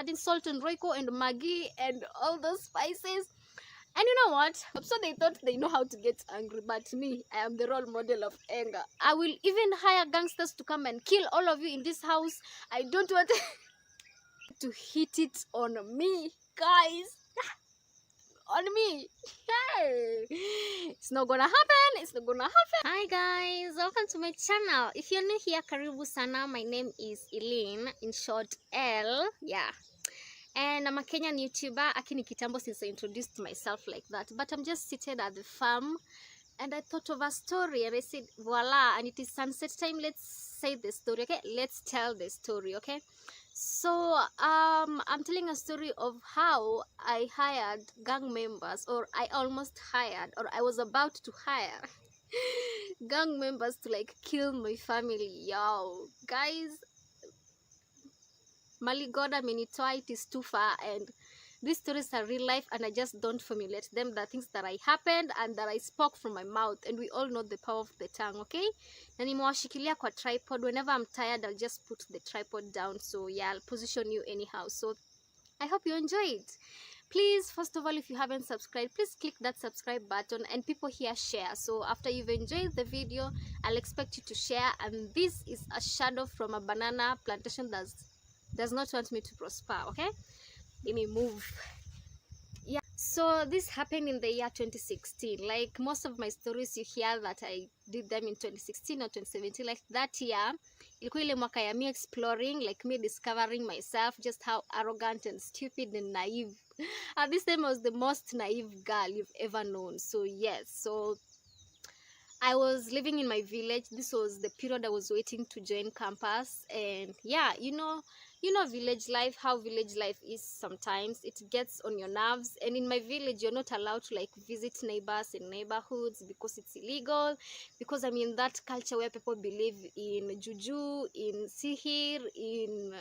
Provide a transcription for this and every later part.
adding salt and royco and maggi and all those spices. And you know what? So they thought they know how to get angry, but me, I am the role model of anger. I will even hire gangsters to come and kill all of you in this house. I don't want to hit it on me, guys. On me. Hey, it's not gonna happen. It's not gonna happen. Hi guys, welcome to my channel. If you're new here, karibu sana. My name is ELLE, in short ELLE. Yeah. And I'm a Kenyan YouTuber. Akini kitambo since I introduced myself like that. But I'm just seated at the farm and I thought of a story and I said, voila, and it is sunset time. Let's say the story, okay? Let's tell the story, okay? So I'm telling a story of how I hired gang members, or I almost hired, or I was about to hire gang members to like kill my family. Yo, guys, Mali God amenitoa, it is too far, and these stories are real life and I just don't formulate them. The things that I happened and that I spoke from my mouth, and we all know the power of the tongue, okay? Na nimewashikilia kwa tripod. Whenever I'm tired, I'll just put the tripod down. So yeah, I'll position you anyhow. So I hope you enjoy it. Please, first of all, if you haven't subscribed, please click that subscribe button, and people here share. So after you've enjoyed the video, I'll expect you to share. And this is a shadow from a banana plantation that does not want me to prosper, okay? Let me move. Yeah, so this happened in the year 2016. Like most of my stories, you hear that I did them in 2016 or 2017. Like that year, ilikuwa ile mwaka ya me exploring, like me discovering myself, just how arrogant and stupid and naive. At this time, I was the most naive girl you've ever known. So yes, so I was living in my village. This was the period I was waiting to join campus, and yeah, you know village life, how village life is. Sometimes it gets on your nerves, and in my village you're not allowed to like visit neighbors in neighborhoods because it's illegal, because I'm in that culture where people believe in juju, in sihir, in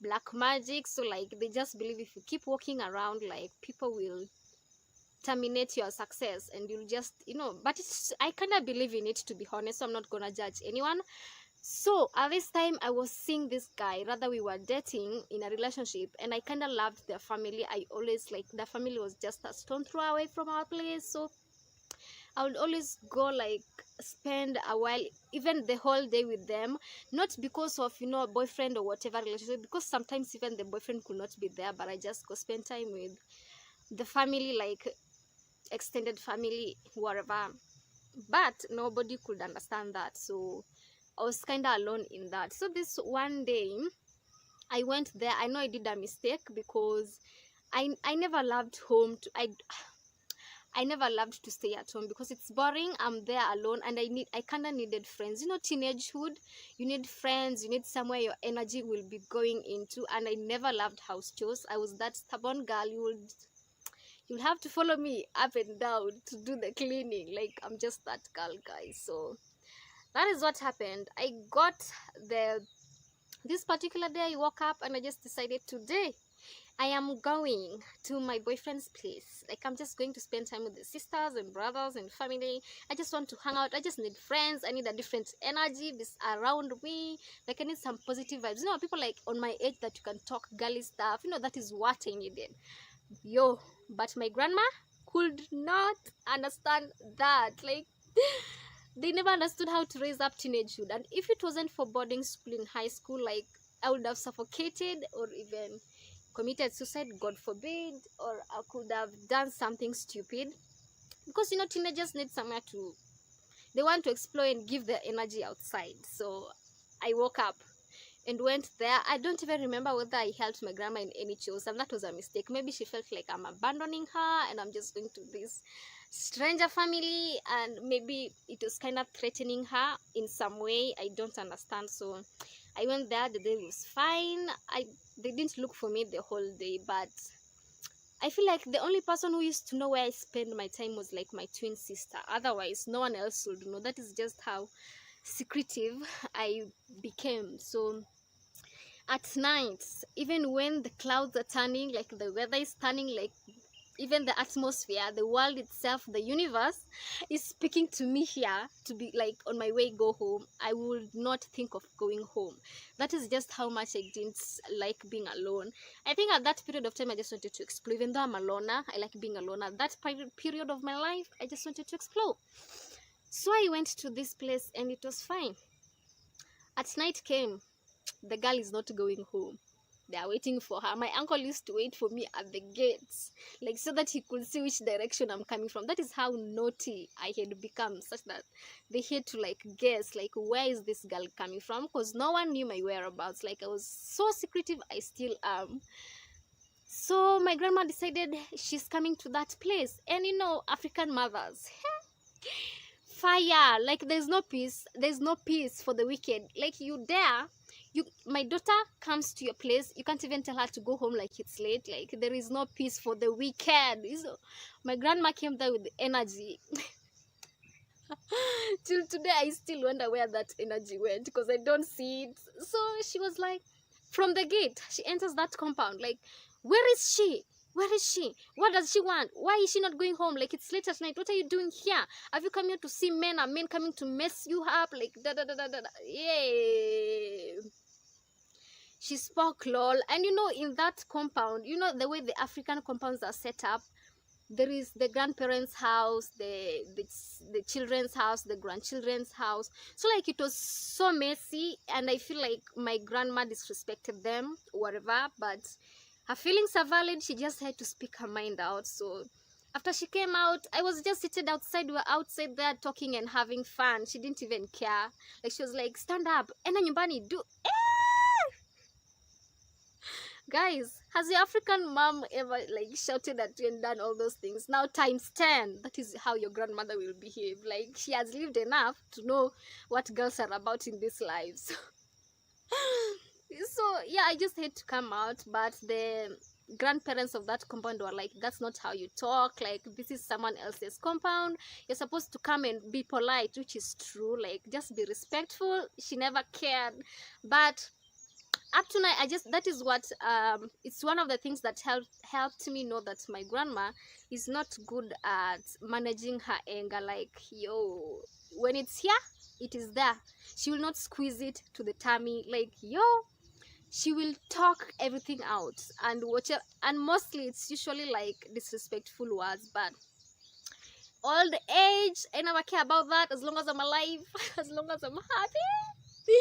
black magic. So like they just believe if you keep walking around, like people will terminate your success and you'll just, but I kind of believe in it, to be honest, so I'm not gonna judge anyone. So at this time I was seeing this guy, rather we were dating in a relationship, and I kind of loved their family. I always, like, their family was just a stone throw away from our place, so I would always go, like, spend a while, even the whole day with them, not because of a boyfriend or whatever relationship, because sometimes even the boyfriend could not be there, but I just go spend time with the family, like extended family, whatever. But nobody could understand that, so I was kind of alone in that. So this one day I went there. I know I did a mistake because I never loved home I never loved to stay at home because it's boring. I'm there alone, and I kind of needed friends. Teenagehood, you need friends, you need somewhere your energy will be going into, and I never loved house chores. I was that stubborn girl. You'll have to follow me up and down to do the cleaning. Like, I'm just that girl, guys. So that is what happened. I got this particular day, I woke up and I just decided today I am going to my boyfriend's place. Like, I'm just going to spend time with the sisters and brothers and family. I just want to hang out. I just need friends. I need a different energy around me. Like, I need some positive vibes. People like on my age that you can talk girly stuff. That is what I needed. Yo, but my grandma could not understand that. Like, they never understood how to raise up teenagehood. And if it wasn't for boarding school in high school, like, I would have suffocated or even committed suicide, God forbid, or I could have done something stupid, because teenagers need somewhere they want to explore and give their energy outside. So I woke up and went there. I don't even remember whether I helped my grandma in any chores, and that was a mistake. Maybe she felt like I'm abandoning her and I'm just going to this stranger family, and maybe it was kind of threatening her in some way. I don't understand. So I went there. The day was fine. They didn't look for me the whole day, but I feel like the only person who used to know where I spend my time was like my twin sister. Otherwise, no one else would know. That is just how secretive I became. So at night, even when the clouds are turning, like the weather is turning like even the atmosphere, the world itself, the universe is speaking to me here to be like on my way go home. I would not think of going home. That is just how much I didn't like being alone. I think at that period of time I just wanted to explore. Even though I'm a loner, I like being alone. At that period of my life, I just wanted to explore. So I went to this place and it was fine. At night came, the girl is not going home. They are waiting for her. My uncle used to wait for me at the gates, like so that he could see which direction I'm coming from. That is how naughty I had become, such that they had to like guess like where is this girl coming from, because no one knew my whereabouts. Like I was so secretive, I still am. So my grandma decided she's coming to that place, and you know, African mothers, fire, like there's no peace for the wicked. Like my daughter comes to your place, you can't even tell her to go home, like it's late. Like there is no peace for the wicked. So my grandma came there with the energy. Till today I still wonder where that energy went, because I don't see it. So she was like, from the gate she enters that compound, like, where is she? Where is she? What does she want? Why is she not going home? Like it's late at night. What are you doing here? Have you come here to see men? Are men coming to mess you up? Like da da da da da. Yay. She spoke lol. And you know, in that compound, you know the way the African compounds are set up, there is the grandparents' house, the children's house, the grandchildren's house. So like it was so messy, and I feel like my grandma disrespected them, whatever, but her feelings are valid. She just had to speak her mind out. So after she came out, I was just seated outside. We were outside there talking and having fun. She didn't even care. Like she was like, stand up, enda nyumbani, do. Guys, has your African mom ever like shouted at you and done all those things? Now times 10. That is how your grandmother will behave. Like she has lived enough to know what girls are about in this lives. So yeah, I just had to come out, but the grandparents of that compound were like, that's not how you talk. Like this is someone else's compound. You're supposed to come and be polite, which is true. Like just be respectful. She never cared, but up to now, that is what it's one of the things that helped me know that my grandma is not good at managing her anger. Like, yo, when it's here, it is there. She will not squeeze it to the tummy. Like, yo, she will talk everything out, and whatever, and mostly it's usually like disrespectful words. But old age, I never care about that. As long as I'm alive, as long as I'm happy.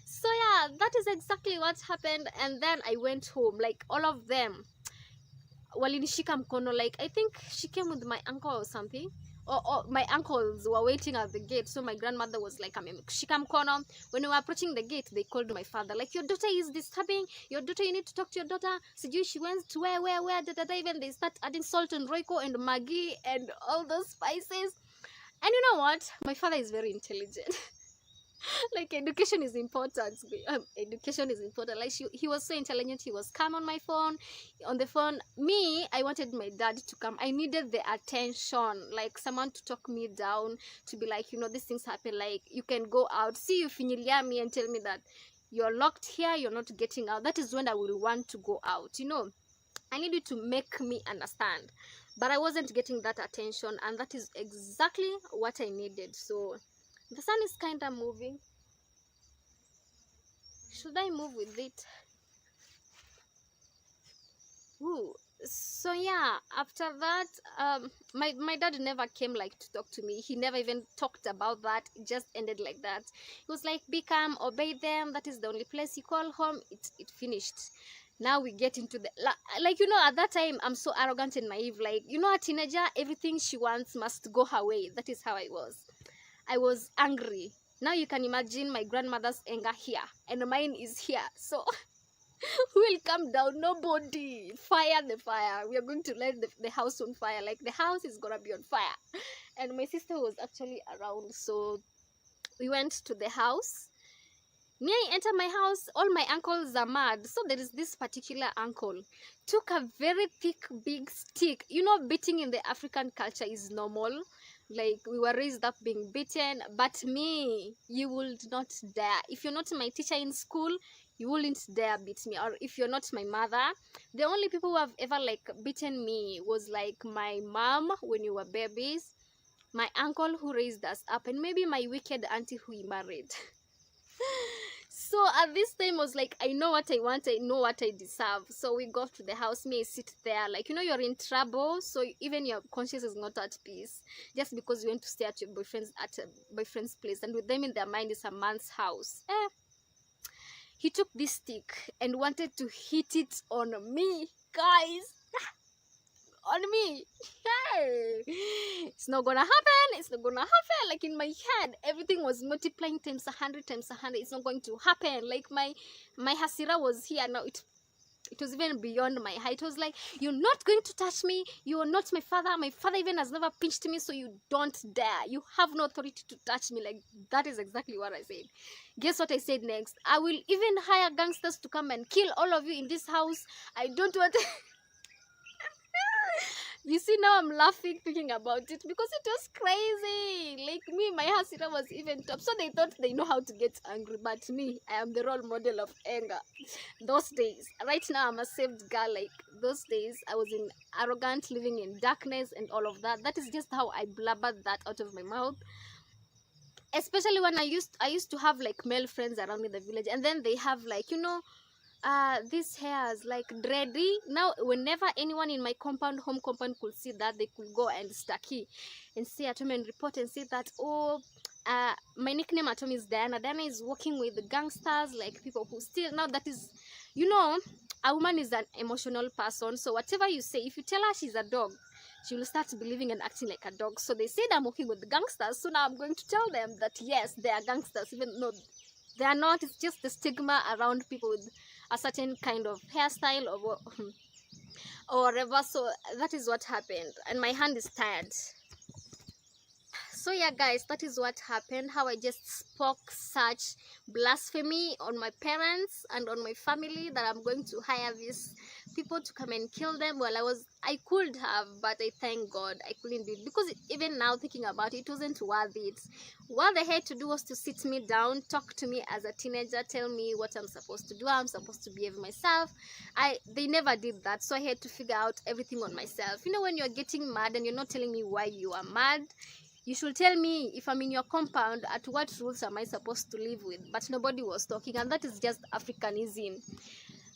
So yeah, that is exactly what happened. And then I went home. Like all of them walinishika mkono. Like I think she came with my uncle or something, or my uncles were waiting at the gate. So my grandmother was like, amemshika mkono. When we were approaching the gate, they called my father, like, your daughter is disturbing, your daughter, you need to talk to your daughter. Sijui she went to where da. Even they start adding salt and roiko and maggi and all those spices. And you know what, my father is very intelligent. Like education is important. Education is important. Like he was so intelligent. He was calm on the phone. Me, I wanted my dad to come. I needed the attention, like someone to talk me down, to be like, you know, these things happen. Like you can go out. See you finyilia me and tell me that you're locked here, you're not getting out. That is when I will want to go out. You know, I need you to make me understand. But I wasn't getting that attention, and that is exactly what I needed. So the sun is kind of moving. Should I move with it? Ooh. So yeah, after that, my dad never came like to talk to me. He never even talked about that. It just ended like that. He was like, be calm, obey them. That is the only place you call home. It finished. Now we get into the like, you know, at that time I'm so arrogant and naive. Like, you know, a teenager, everything she wants must go her way. That is how I was. I was angry. Now you can imagine my grandmother's anger here, and mine is here. So who will come down? Nobody. Fire the fire. We are going to let the house on fire. Like the house is gonna be on fire. And my sister was actually around, so we went to the house. Me, I enter my house, all my uncles are mad. So there is this particular uncle, took a very thick, big stick. You know, beating in the African culture is normal. Like, we were raised up being beaten. But me, you would not dare. If you're not my teacher in school, You wouldn't dare beat me. Or if you're not my mother, the only people who have ever like beaten me was like my mom when you were babies, my uncle who raised us up, and maybe my wicked auntie who he married. So at this time I was like, I know what I want, I know what I deserve. So we go to the house, me I sit there, like, you know, you're in trouble, so even your conscience is not at peace just because you went to stay at your boyfriend's place, and with them in their mind is a man's house. He took this stick and wanted to hit it on me, guys. On me. Hey, it's not gonna happen, it's not gonna happen. Like, in my head everything was multiplying times 100 times 100. It's not going to happen. Like, my hasira was here now. It was even beyond my height. It was like, you're not going to touch me, you are not my father even has never pinched me, so you don't dare, you have no authority to touch me. Like, that is exactly what I said. Guess what I said next? I will even hire gangsters to come and kill all of you in this house. I don't want You see, now I'm laughing thinking about it because it was crazy. Like, me, my hasira was even top. So they thought they know how to get angry, but me, I am the role model of anger. Those days, right now I'm a saved girl. Like, those days I was in arrogant, living in darkness and all of that. That is just how I blabbered that out of my mouth. Especially when I used to have like male friends around in the village, and then they have like, you know, these hairs like dready. Now whenever anyone in my home compound could see that, they could go and Staki and say at home and report and say that, oh, my nickname at home is Diana. Diana is working with the gangsters, like people who steal. Now that is, you know, a woman is an emotional person, so whatever you say, if you tell her she's a dog, she will start believing and acting like a dog. So they said I'm working with the gangsters, so now I'm going to tell them that yes, they are gangsters, even though they are not. It's just the stigma around people with a certain kind of hairstyle or whatever. So that is what happened, and my hand is tired. So yeah, guys, that is what happened. How I just spoke such blasphemy on my parents and on my family that I'm going to hire these people to come and kill them. Well, I could have, but I thank God I couldn't do it, because even now thinking about it, it wasn't worth it. What they had to do was to sit me down, talk to me as a teenager, tell me what I'm supposed to do, how I'm supposed to behave myself. They never did that, so I had to figure out everything on myself. You know, when you're getting mad and you're not telling me why you are mad, you should tell me. If I'm in your compound, at what rules am I supposed to live with? But nobody was talking, and that is just Africanism.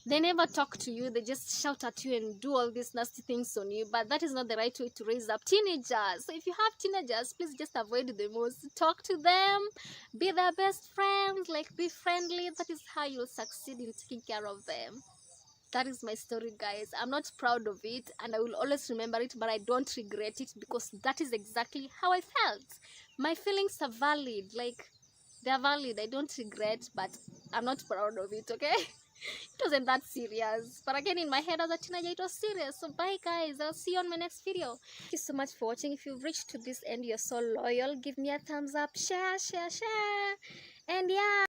They never talk to you, they just shout at you and do all these nasty things on you. But that is not the right way to raise up teenagers. So if you have teenagers, please just avoid them. Talk to them, be their best friends, like, be friendly. That is how you'll succeed in taking care of them. That is my story, guys. I'm not proud of it, and I will always remember it, but I don't regret it, because that is exactly how I felt. My feelings are valid, like, they're valid. I don't regret, but I'm not proud of it, okay? It wasn't that serious, but again, in my head as a teenager, it was serious. So bye, guys. I'll see you on my next video. Thank you so much for watching. If you've reached to this end, you're so loyal. Give me a thumbs up, share, and yeah.